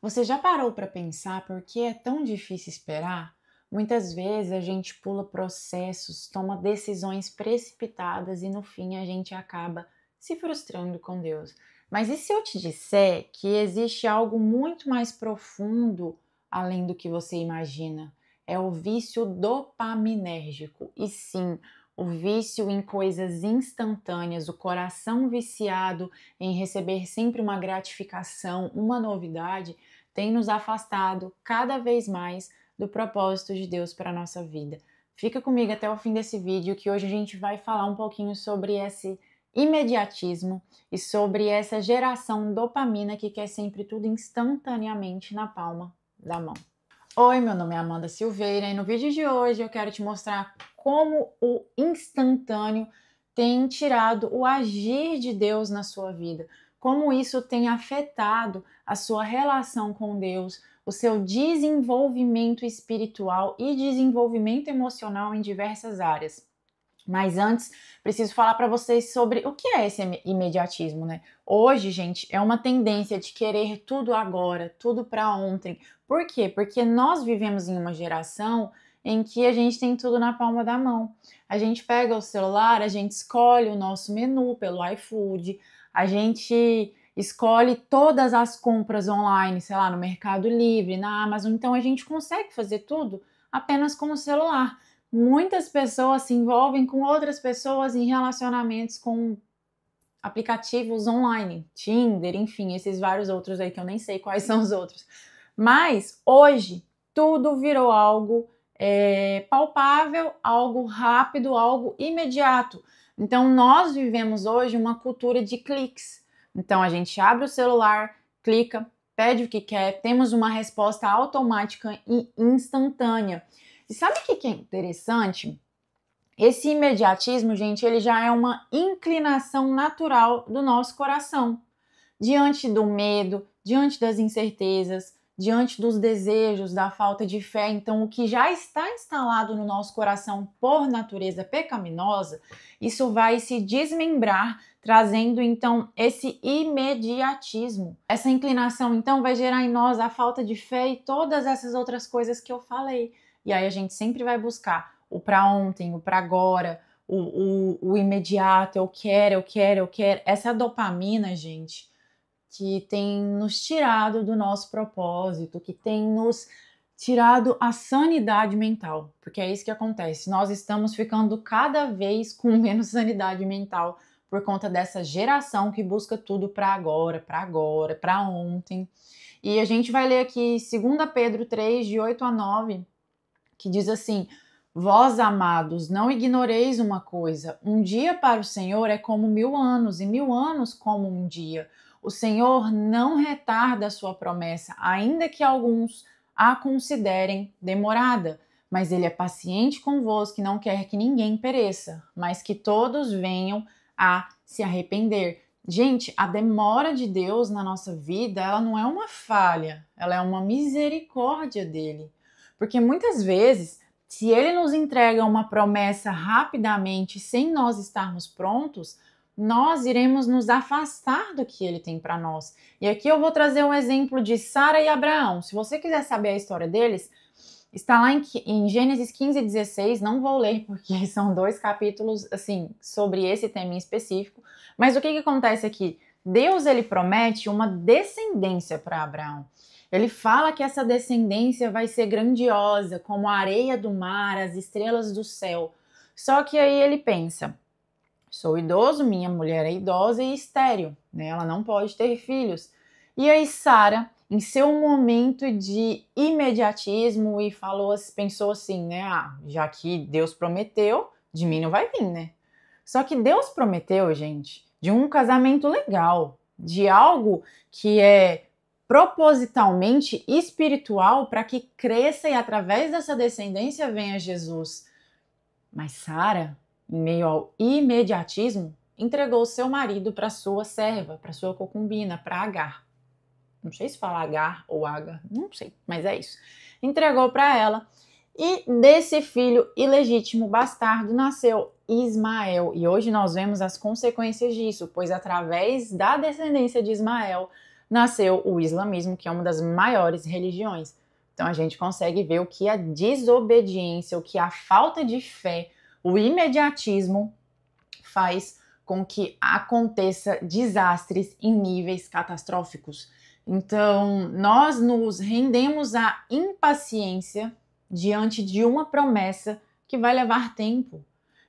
Você já parou para pensar por que é tão difícil esperar? Muitas vezes a gente pula processos, toma decisões precipitadas e no fim a gente acaba se frustrando com Deus. Mas e se eu te disser que existe algo muito mais profundo além do que você imagina? É o vício dopaminérgico. E sim, o vício em coisas instantâneas, o coração viciado em receber sempre uma gratificação, uma novidade tem nos afastado cada vez mais do propósito de Deus para a nossa vida. Fica comigo até o fim desse vídeo que hoje a gente vai falar um pouquinho sobre esse imediatismo e sobre essa geração dopamina que quer sempre tudo instantaneamente na palma da mão. Oi, meu nome é Amanda Silveira e no vídeo de hoje eu quero te mostrar como o instantâneo tem tirado o agir de Deus na sua vida, como isso tem afetado a sua relação com Deus, o seu desenvolvimento espiritual e desenvolvimento emocional em diversas áreas. Mas antes, preciso falar para vocês sobre o que é esse imediatismo, né? Hoje, gente, é uma tendência de querer tudo agora, tudo para ontem. Por quê? Porque nós vivemos em uma geração em que a gente tem tudo na palma da mão. A gente pega o celular, a gente escolhe o nosso menu pelo iFood, a gente escolhe todas as compras online, sei lá, no Mercado Livre, na Amazon. Então a gente consegue fazer tudo apenas com o celular. Muitas pessoas se envolvem com outras pessoas em relacionamentos com aplicativos online, Tinder, enfim, esses vários outros aí que eu nem sei quais são os outros. Mas hoje tudo virou algo palpável, algo rápido, algo imediato. Então nós vivemos hoje uma cultura de cliques. Então a gente abre o celular, clica, pede o que quer, temos uma resposta automática e instantânea. E sabe o que é interessante? Esse imediatismo, gente, ele já é uma inclinação natural do nosso coração. Diante do medo, diante das incertezas, diante dos desejos, da falta de fé, então o que já está instalado no nosso coração por natureza pecaminosa, isso vai se desmembrar, trazendo então esse imediatismo. Essa inclinação então vai gerar em nós a falta de fé e todas essas outras coisas que eu falei. E aí a gente sempre vai buscar o para ontem, o para agora, o imediato, eu quero, eu quero, eu quero. Essa dopamina, gente, que tem nos tirado do nosso propósito, que tem nos tirado a sanidade mental, porque é isso que acontece. Nós estamos ficando cada vez com menos sanidade mental por conta dessa geração que busca tudo para agora, para ontem. E a gente vai ler aqui 2 Pedro 3, de 8 a 9, que diz assim: vós, amados, não ignoreis uma coisa, um dia para o Senhor é como 1000 anos, e 1000 anos como um dia. O Senhor não retarda a sua promessa, ainda que alguns a considerem demorada, mas ele é paciente convosco e não quer que ninguém pereça, mas que todos venham a se arrepender. Gente, a demora de Deus na nossa vida, ela não é uma falha, ela é uma misericórdia dele. Porque muitas vezes, se ele nos entrega uma promessa rapidamente, sem nós estarmos prontos, nós iremos nos afastar do que ele tem para nós. E aqui eu vou trazer um exemplo de Sara e Abraão. Se você quiser saber a história deles, está lá em Gênesis 15 e 16. Não vou ler porque são 2 capítulos assim sobre esse tema em específico. Mas o que acontece aqui? Deus, ele promete uma descendência para Abraão. Ele fala que essa descendência vai ser grandiosa, como a areia do mar, as estrelas do céu. Só que aí ele pensa: sou idoso, minha mulher é idosa e estéril, né? Ela não pode ter filhos. E aí Sara, em seu momento de imediatismo, e pensou assim, né? Já que Deus prometeu, de mim não vai vir, né? Só que Deus prometeu, gente, de um casamento legal, de algo que é propositalmente espiritual para que cresça e através dessa descendência venha Jesus. Mas Sara, em meio ao imediatismo, entregou seu marido para sua serva, para sua concubina, para Agar. Não sei se fala Agar ou Agar, não sei, mas é isso. Entregou para ela e desse filho ilegítimo bastardo nasceu Ismael. E hoje nós vemos as consequências disso, pois através da descendência de Ismael, nasceu o islamismo, que é uma das maiores religiões. Então a gente consegue ver o que a desobediência, o que a falta de fé, o imediatismo faz com que aconteça desastres em níveis catastróficos. Então, nós nos rendemos à impaciência diante de uma promessa que vai levar tempo.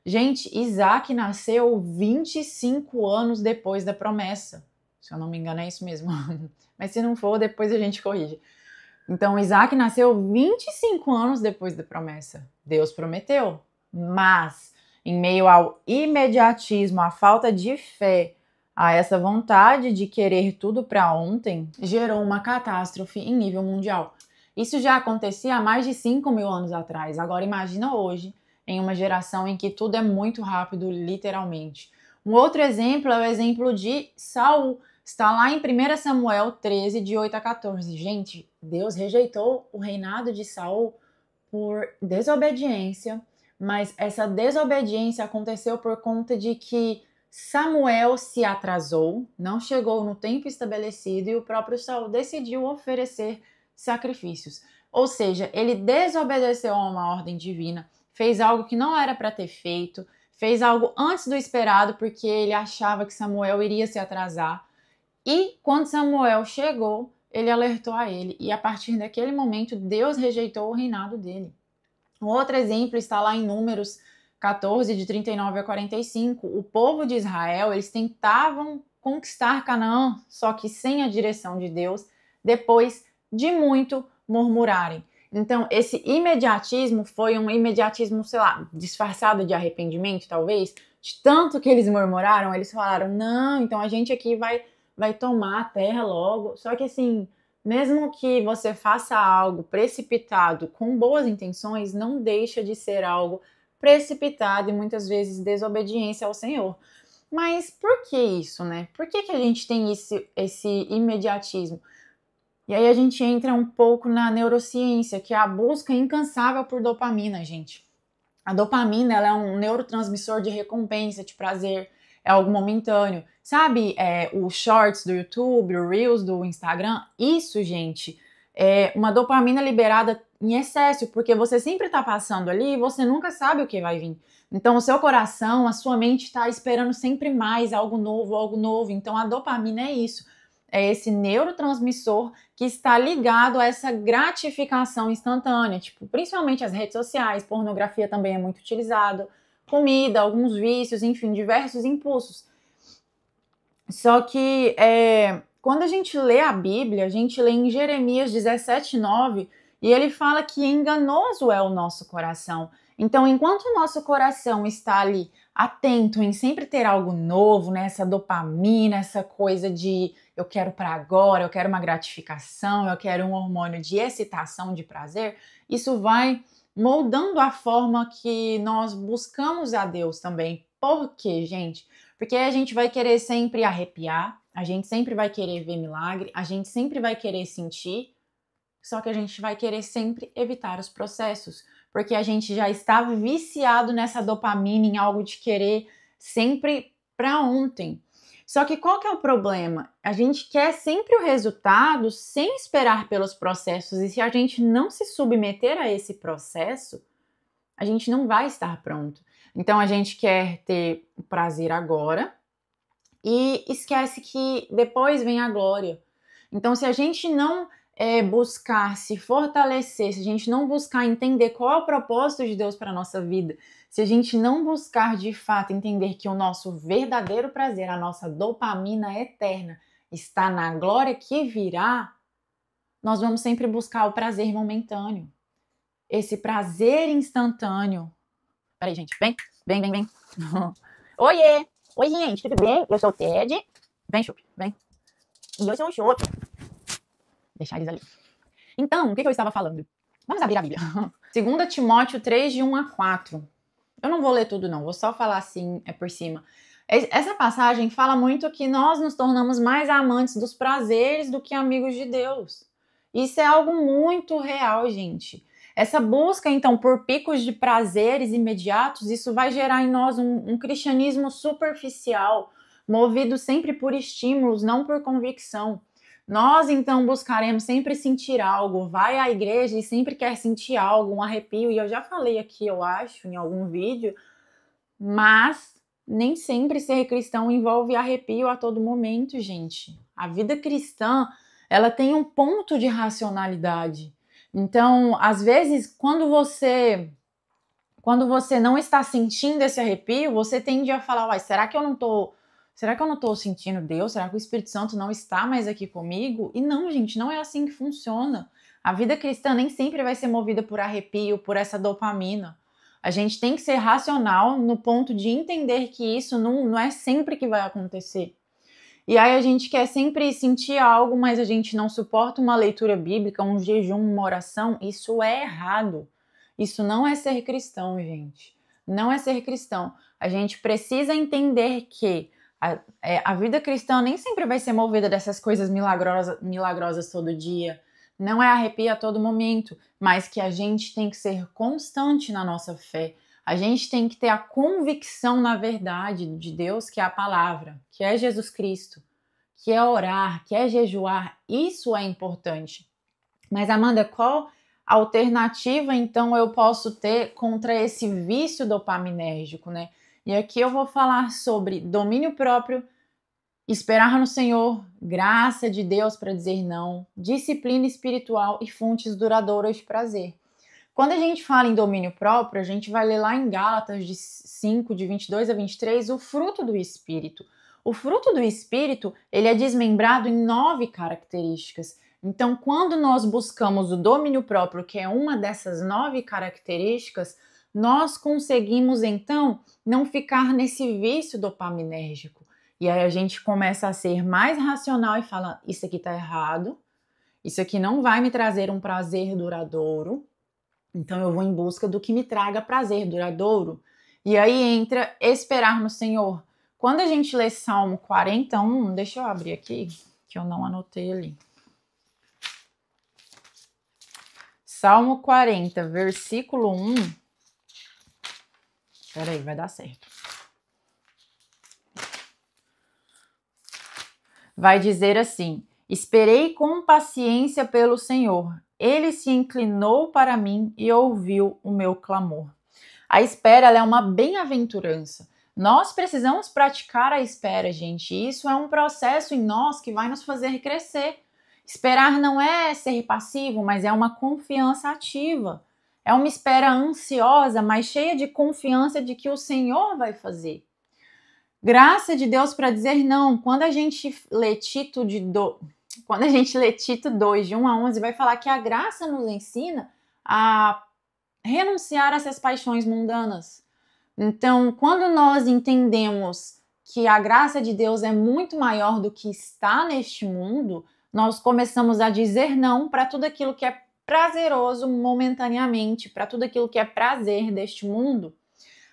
Gente, Isaac nasceu 25 anos depois da promessa. Se eu não me engano, é isso mesmo. Mas se não for, depois a gente corrige. Então, Isaac nasceu 25 anos depois da promessa. Deus prometeu, mas em meio ao imediatismo, à falta de fé, a essa vontade de querer tudo para ontem, gerou uma catástrofe em nível mundial. Isso já acontecia há mais de 5.000 anos atrás. Agora imagina hoje, em uma geração em que tudo é muito rápido, literalmente. Um outro exemplo é o exemplo de Saul. Está lá em 1 Samuel 13, de 8 a 14. Gente, Deus rejeitou o reinado de Saul por desobediência, mas essa desobediência aconteceu por conta de que Samuel se atrasou, não chegou no tempo estabelecido e o próprio Saul decidiu oferecer sacrifícios. Ou seja, ele desobedeceu a uma ordem divina, fez algo que não era para ter feito, fez algo antes do esperado porque ele achava que Samuel iria se atrasar. E quando Samuel chegou, ele alertou a ele. E a partir daquele momento, Deus rejeitou o reinado dele. Um outro exemplo está lá em Números 14, de 39 a 45. O povo de Israel, eles tentavam conquistar Canaã, só que sem a direção de Deus, depois de muito murmurarem. Então, esse imediatismo foi um imediatismo, sei lá, disfarçado de arrependimento, talvez. De tanto que eles murmuraram, eles falaram, não, então a gente aqui vai tomar a terra logo. Só que assim, mesmo que você faça algo precipitado com boas intenções, não deixa de ser algo precipitado e muitas vezes desobediência ao Senhor. Mas por que isso, né? Por que a gente tem esse imediatismo? E aí a gente entra um pouco na neurociência, que é a busca incansável por dopamina, gente. A dopamina, ela é um neurotransmissor de recompensa, de prazer, é algo momentâneo. Sabe, os shorts do YouTube, os Reels do Instagram? Isso, gente, é uma dopamina liberada em excesso, porque você sempre está passando ali e você nunca sabe o que vai vir. Então, o seu coração, a sua mente está esperando sempre mais, algo novo, algo novo. Então, a dopamina é isso. É esse neurotransmissor que está ligado a essa gratificação instantânea, tipo, principalmente as redes sociais, pornografia também é muito utilizado, comida, alguns vícios, enfim, diversos impulsos. Só que quando a gente lê a Bíblia, a gente lê em Jeremias 17:9, e ele fala que enganoso é o nosso coração. Então, enquanto o nosso coração está ali atento em sempre ter algo novo, né, essa dopamina, essa coisa de eu quero para agora, eu quero uma gratificação, eu quero um hormônio de excitação, de prazer, isso vai moldando a forma que nós buscamos a Deus também. Por quê, gente? Porque a gente vai querer sempre arrepiar, a gente sempre vai querer ver milagre, a gente sempre vai querer sentir, só que a gente vai querer sempre evitar os processos, porque a gente já está viciado nessa dopamina, em algo de querer sempre para ontem. Só que qual que é o problema? A gente quer sempre o resultado sem esperar pelos processos, e se a gente não se submeter a esse processo, a gente não vai estar pronto. Então a gente quer ter o prazer agora e esquece que depois vem a glória. Então se a gente não buscar se fortalecer, se a gente não buscar entender qual é o propósito de Deus para a nossa vida, se a gente não buscar de fato entender que o nosso verdadeiro prazer, a nossa dopamina eterna, está na glória que virá, nós vamos sempre buscar o prazer momentâneo. Esse prazer instantâneo. Peraí, gente. Vem. Oiê! Oi, gente, tudo bem? Eu sou o Ted. Vem, Chup, vem. E eu sou o Chup. Deixar eles ali. Então, o que eu estava falando? Vamos abrir a Bíblia. 2 Timóteo 3, de 1 a 4. Eu não vou ler tudo, não. Vou só falar assim, por cima. Essa passagem fala muito que nós nos tornamos mais amantes dos prazeres do que amigos de Deus. Isso é algo muito real, gente. Essa busca, então, por picos de prazeres imediatos, isso vai gerar em nós um cristianismo superficial, movido sempre por estímulos, não por convicção. Nós então buscaremos sempre sentir algo, vai à igreja e sempre quer sentir algo, um arrepio, e eu já falei aqui, eu acho, em algum vídeo, mas nem sempre ser cristão envolve arrepio a todo momento, gente. A vida cristã, ela tem um ponto de racionalidade. Então, às vezes, quando você não está sentindo esse arrepio, você tende a falar, uai, será que eu não tô sentindo Deus? Será que o Espírito Santo não está mais aqui comigo? E não, gente, não é assim que funciona. A vida cristã nem sempre vai ser movida por arrepio, por essa dopamina. A gente tem que ser racional no ponto de entender que isso não é sempre que vai acontecer. E aí a gente quer sempre sentir algo, mas a gente não suporta uma leitura bíblica, um jejum, uma oração. Isso é errado. Isso não é ser cristão, gente. Não é ser cristão. A gente precisa entender que a vida cristã nem sempre vai ser movida dessas coisas milagrosas todo dia. Não é arrepio a todo momento, mas que a gente tem que ser constante na nossa fé. A gente tem que ter a convicção na verdade de Deus, que é a palavra, que é Jesus Cristo, que é orar, que é jejuar. Isso é importante. Mas, Amanda, qual alternativa, então, eu posso ter contra esse vício dopaminérgico, né? E aqui eu vou falar sobre domínio próprio, esperar no Senhor, graça de Deus para dizer não, disciplina espiritual e fontes duradouras de prazer. Quando a gente fala em domínio próprio, a gente vai ler lá em Gálatas 5, de 22 a 23, o fruto do Espírito. O fruto do Espírito, ele é desmembrado em 9 características. Então, quando nós buscamos o domínio próprio, que é uma dessas 9 características, nós conseguimos, então, não ficar nesse vício dopaminérgico. E aí a gente começa a ser mais racional e fala, isso aqui tá errado, isso aqui não vai me trazer um prazer duradouro, então eu vou em busca do que me traga prazer duradouro. E aí entra esperar no Senhor. Quando a gente lê Salmo 41, deixa eu abrir aqui, que eu não anotei ali. Salmo 40, versículo 1. Peraí, vai dar certo. Vai dizer assim: esperei com paciência pelo Senhor. Ele se inclinou para mim e ouviu o meu clamor. A espera, ela é uma bem-aventurança. Nós precisamos praticar a espera, gente. Isso é um processo em nós que vai nos fazer crescer. Esperar não é ser passivo, mas é uma confiança ativa. É uma espera ansiosa, mas cheia de confiança de que o Senhor vai fazer. Graça de Deus para dizer não. Quando a gente lê Tito 2, de 1 a 11, vai falar que a graça nos ensina a renunciar a essas paixões mundanas. Então, quando nós entendemos que a graça de Deus é muito maior do que está neste mundo, nós começamos a dizer não para tudo aquilo que é prazeroso momentaneamente, para tudo aquilo que é prazer deste mundo.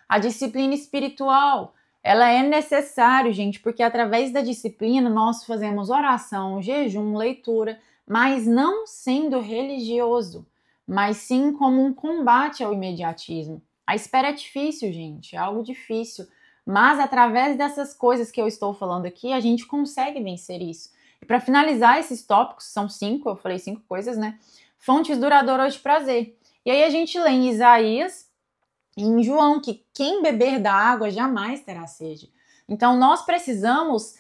A disciplina espiritual, ela é necessária, gente, porque através da disciplina nós fazemos oração, jejum, leitura, mas não sendo religioso, mas sim como um combate ao imediatismo. A espera é difícil, gente, é algo difícil, mas através dessas coisas que eu estou falando aqui, a gente consegue vencer isso. E para finalizar esses tópicos, são 5, eu falei 5 coisas, né? Fontes duradouras de prazer. E aí a gente lê em Isaías e em João que quem beber da água jamais terá sede. Então nós precisamos,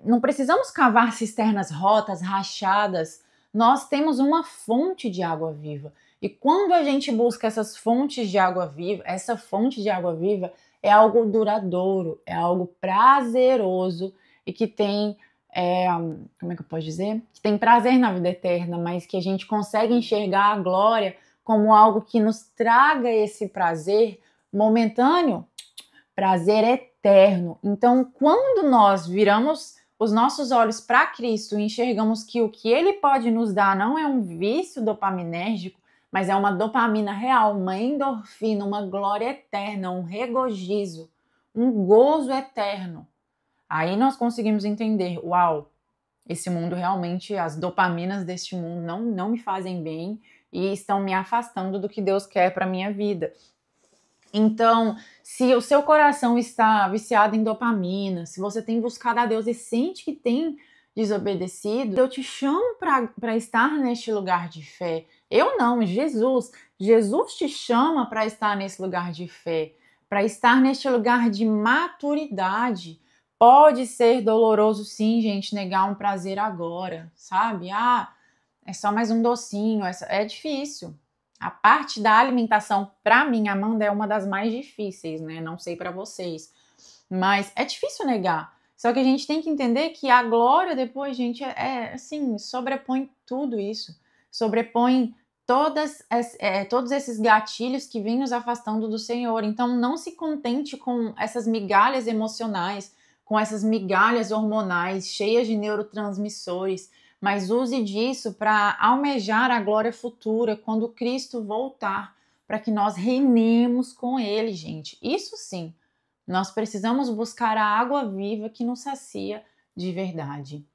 não precisamos cavar cisternas rotas, rachadas. Nós temos uma fonte de água viva. E quando a gente busca essas fontes de água viva, essa fonte de água viva é algo duradouro, é algo prazeroso e que tem, como é que eu posso dizer? Que tem prazer na vida eterna, mas que a gente consegue enxergar a glória como algo que nos traga esse prazer momentâneo, prazer eterno. Então, quando nós viramos os nossos olhos para Cristo e enxergamos que o que Ele pode nos dar não é um vício dopaminérgico, mas é uma dopamina real, uma endorfina, uma glória eterna, um regozijo, um gozo eterno. Aí nós conseguimos entender, uau, esse mundo realmente, as dopaminas deste mundo não me fazem bem e estão me afastando do que Deus quer para a minha vida. Então, se o seu coração está viciado em dopamina, se você tem buscado a Deus e sente que tem desobedecido, eu te chamo para estar neste lugar de fé. Eu não, Jesus. Jesus te chama para estar nesse lugar de fé, para estar neste lugar de maturidade. Pode ser doloroso, sim, gente, negar um prazer agora, sabe? É só mais um docinho, é difícil. A parte da alimentação, para mim, Amanda, é uma das mais difíceis, né? Não sei para vocês, mas é difícil negar. Só que a gente tem que entender que a glória depois, gente, assim, sobrepõe tudo isso. Sobrepõe todos esses gatilhos que vêm nos afastando do Senhor. Então, não se contente com essas migalhas emocionais, com essas migalhas hormonais cheias de neurotransmissores, mas use disso para almejar a glória futura quando Cristo voltar, para que nós reinemos com Ele, gente. Isso sim. Nós precisamos buscar a água viva que nos sacia de verdade.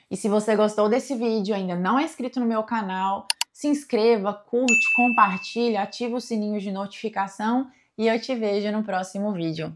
E se você gostou desse vídeo e ainda não é inscrito no meu canal, se inscreva, curte, compartilhe, ativa o sininho de notificação e eu te vejo no próximo vídeo.